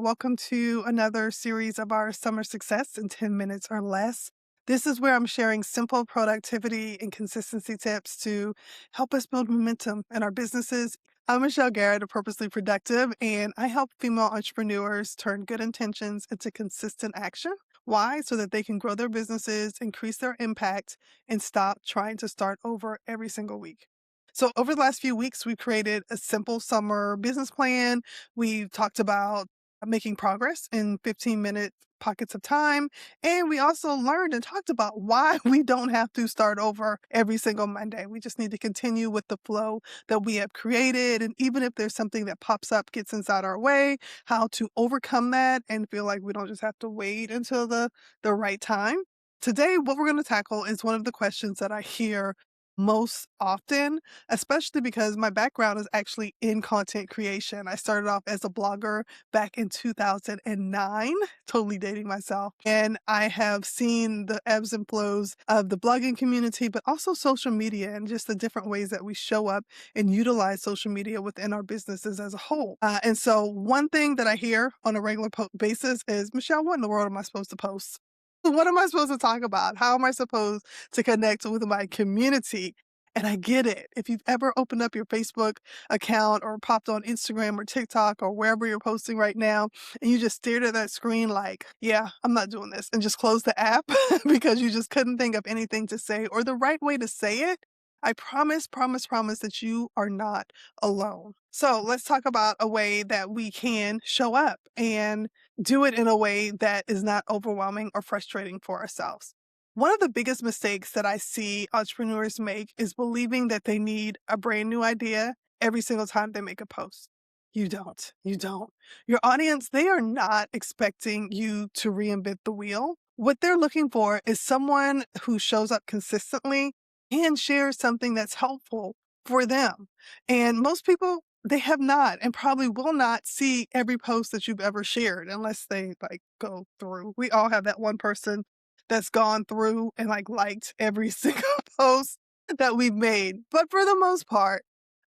Welcome to another series of our Summer Success in 10 Minutes or Less. This is where I'm sharing simple productivity and consistency tips to help us build momentum in our businesses. I'm Michelle Garrett of Purposely Productive, and I help female entrepreneurs turn good intentions into consistent action. Why? So that they can grow their businesses, increase their impact, and stop trying to start over every single week. So, over the last few weeks, we've created a simple summer business plan. We've talked about making progress in 15-minute pockets of time. And we also learned and talked about why we don't have to start over every single Monday. We just need to continue with the flow that we have created. And even if there's something that pops up, gets inside our way, how to overcome that and feel like we don't just have to wait until the right time. Today, what we're going to tackle is one of the questions that I hear most often, especially because my background is actually in content creation. I started off as a blogger back in 2009, totally dating myself. And I have seen the ebbs and flows of the blogging community, but also social media and just the different ways that we show up and utilize social media within our businesses as a whole. And so, one thing that I hear on a regular basis is, Michelle, what in the world am I supposed to post? What am I supposed to talk about? How am I supposed to connect with my community? And I get it. If you've ever opened up your Facebook account or popped on Instagram or TikTok or wherever you're posting right now, and you just stared at that screen like, yeah, I'm not doing this, and just closed the app because you just couldn't think of anything to say or the right way to say it, I promise that you are not alone. So let's talk about a way that we can show up and do it in a way that is not overwhelming or frustrating for ourselves. One of the biggest mistakes that I see entrepreneurs make is believing that they need a brand new idea every single time they make a post. You don't. You don't. Your audience, they are not expecting you to reinvent the wheel. What they're looking for is someone who shows up consistently and shares something that's helpful for them. And most people, they have not and probably will not see every post that you've ever shared unless they like go through. We all have that one person that's gone through and like liked every single post that we've made. But for the most part,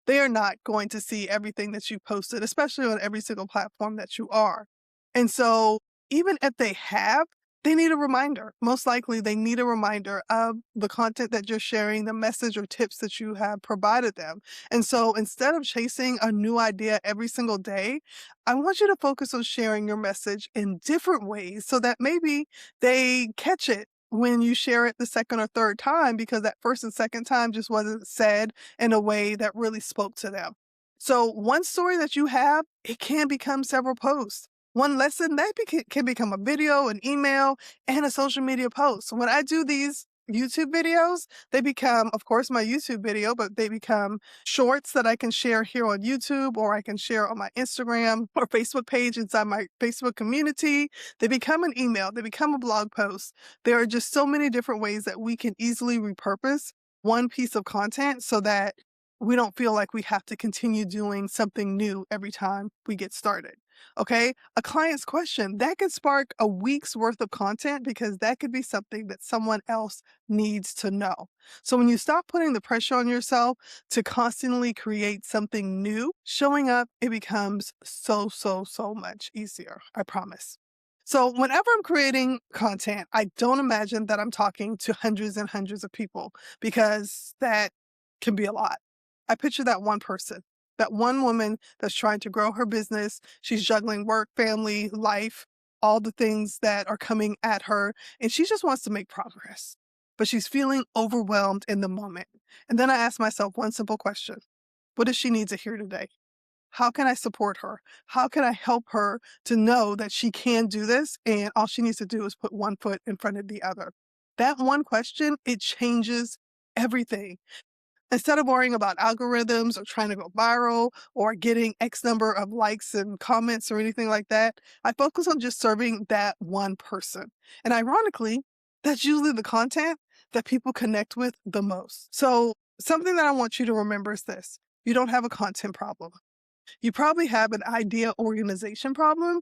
they are not going to see everything that you posted, especially on every single platform that you are. And so even if they have, they need a reminder. Most likely, they need a reminder of the content that you're sharing, the message or tips that you have provided them. And so instead of chasing a new idea every single day, I want you to focus on sharing your message in different ways so that maybe they catch it when you share it the second or third time because that first and second time just wasn't said in a way that really spoke to them. So one story that you have, it can become several posts. One lesson that can become a video, an email, and a social media post. When I do these YouTube videos, they become, of course, my YouTube video, but they become shorts that I can share here on YouTube or I can share on my Instagram or Facebook page inside my Facebook community. They become an email, they become a blog post. There are just so many different ways that we can easily repurpose one piece of content so that we don't feel like we have to continue doing something new every time we get started. Okay. A client's question that could spark a week's worth of content because that could be something that someone else needs to know. So when you stop putting the pressure on yourself to constantly create something new, showing up, it becomes so much easier. I promise. So whenever I'm creating content, I don't imagine that I'm talking to hundreds and hundreds of people because that can be a lot. I picture that one person, that one woman that's trying to grow her business. She's juggling work, family, life, all the things that are coming at her, and she just wants to make progress. But she's feeling overwhelmed in the moment. And then I ask myself one simple question. What does she need to hear today? How can I support her? How can I help her to know that she can do this and all she needs to do is put one foot in front of the other? That one question, it changes everything. Instead of worrying about algorithms or trying to go viral or getting X number of likes and comments or anything like that, I focus on just serving that one person. And ironically, that's usually the content that people connect with the most. So, something that I want you to remember is this: you don't have a content problem. You probably have an idea organization problem.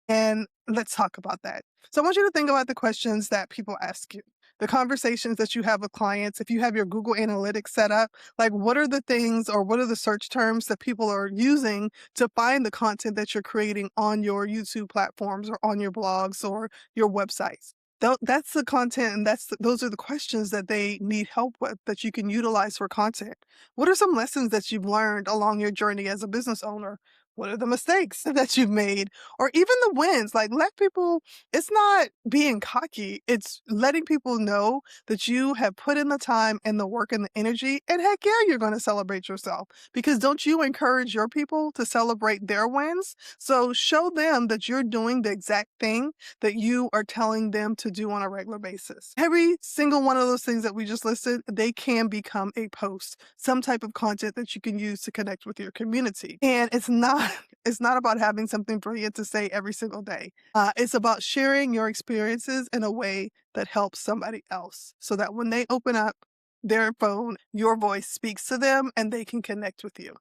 And let's talk about that. So, I want you to think about the questions that people ask you. the conversations that you have with clients, if you have your Google Analytics set up, like what are the things or what are the search terms that people are using to find the content that you're creating on your YouTube platforms or on your blogs or your websites? That's the content, and those are the questions that they need help with that you can utilize for content. What are some lessons that you've learned along your journey as a business owner? What are the mistakes that you've made? Or even the wins? Like, let people, it's not being cocky, it's letting people know that you have put in the time and the work and the energy. And heck yeah, you're going to celebrate yourself because don't you encourage your people to celebrate their wins? So show them that you're doing the exact thing that you are telling them to do on a regular basis. Every single one of those things that we just listed, they can become a post, some type of content that you can use to connect with your community. And it's not it's not about having something brilliant to say every single day. It's about sharing your experiences in a way that helps somebody else so that when they open up their phone, your voice speaks to them and they can connect with you.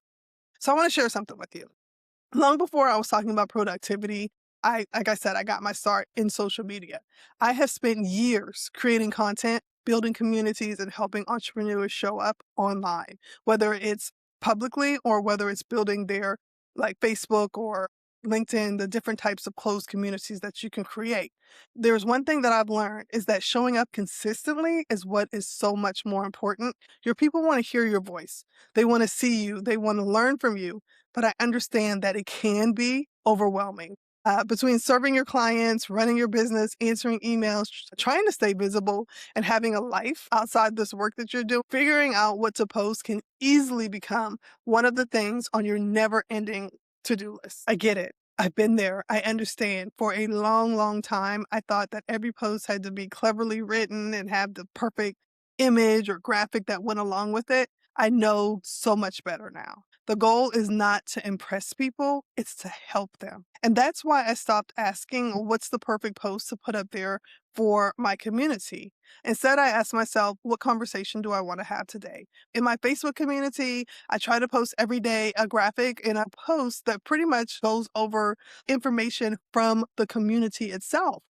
So I want to share something with you. Long before I was talking about productivity, like I said, I got my start in social media. I have spent years creating content, building communities, and helping entrepreneurs show up online, whether it's publicly or whether it's building their like Facebook or LinkedIn, the different types of closed communities that you can create. There's one thing that I've learned is that showing up consistently is what is so much more important. Your people want to hear your voice. They want to see you. They want to learn from you, but I understand that it can be overwhelming. Between serving your clients, running your business, answering emails, trying to stay visible, and having a life outside this work that you're doing, figuring out what to post can easily become one of the things on your never ending to do list. I get it. I've been there. I understand. For a long, long time, I thought that every post had to be cleverly written and have the perfect image or graphic that went along with it. I know so much better now. The goal is not to impress people, it's to help them. And that's why I stopped asking, what's the perfect post to put up there for my community? Instead, I asked myself, what conversation do I want to have today? In my Facebook community, I try to post every day a graphic and a post that pretty much goes over information from the community itself.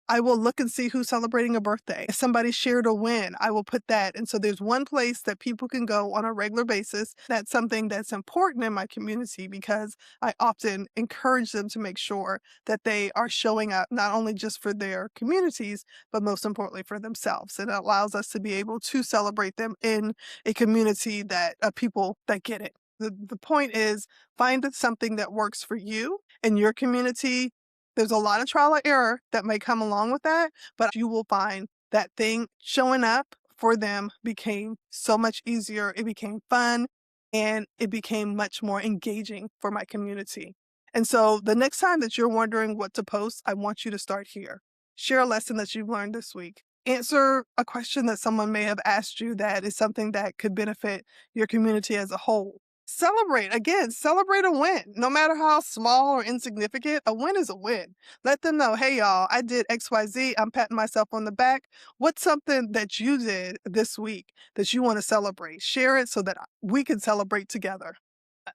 I will look and see who's celebrating a birthday. If somebody shared a win, I will put that. And so there's one place that people can go on a regular basis. That's something that's important in my community because I often encourage them to make sure that they are showing up not only just for their communities, but most importantly for themselves. And it allows us to be able to celebrate them in a community that people that get it. The point is find something that works for you and your community. There's a lot of trial and error that may come along with that, but you will find that thing showing up for them became so much easier. It became fun and it became much more engaging for my community. And so the next time that you're wondering what to post, I want you to start here. Share a lesson that you've learned this week. Answer a question that someone may have asked you that is something that could benefit your community as a whole. Celebrate. Again, celebrate a win. No matter how small or insignificant, a win is a win. Let them know, hey, y'all, I did XYZ. I'm patting myself on the back. What's something that you did this week that you want to celebrate? Share it so that we can celebrate together.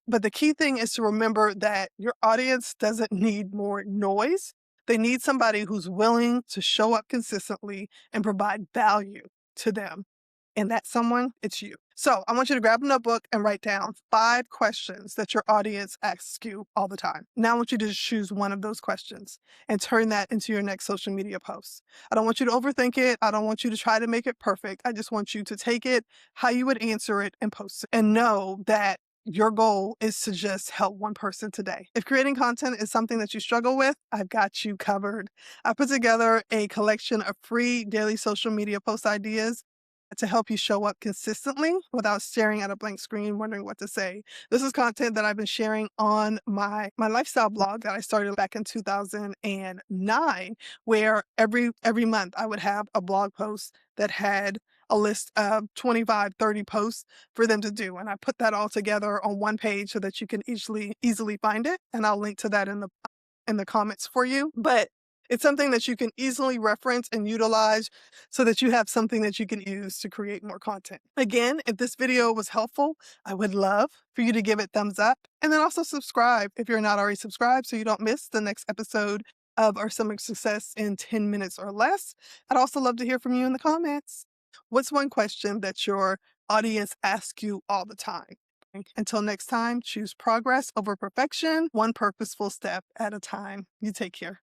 But the key thing is to remember that your audience doesn't need more noise. They need somebody who's willing to show up consistently and provide value to them. And that someone, it's you. So I want you to grab a notebook and write down 5 questions that your audience asks you all the time. Now I want you to just choose one of those questions and turn that into your next social media post. I don't want you to overthink it. I don't want you to try to make it perfect. I just want you to take it how you would answer it and post it. And know that your goal is to just help one person today. If creating content is something that you struggle with, I've got you covered. I put together a collection of free daily social media post ideas to help you show up consistently without staring at a blank screen wondering what to say. This is content that I've been sharing on my lifestyle blog that I started back in 2009, where every month I would have a blog post that had a list of 25, 30 posts for them to do. And I put that all together on one page so that you can easily find it. And I'll link to that in the comments for you. But it's something that you can easily reference and utilize so that you have something that you can use to create more content. Again, if this video was helpful, I would love for you to give it thumbs up and then also subscribe if you're not already subscribed so you don't miss the next episode of our summer success in 10 minutes or less. I'd also love to hear from you in the comments. What's one question that your audience asks you all the time? Until next time, choose progress over perfection, one purposeful step at a time. You take care.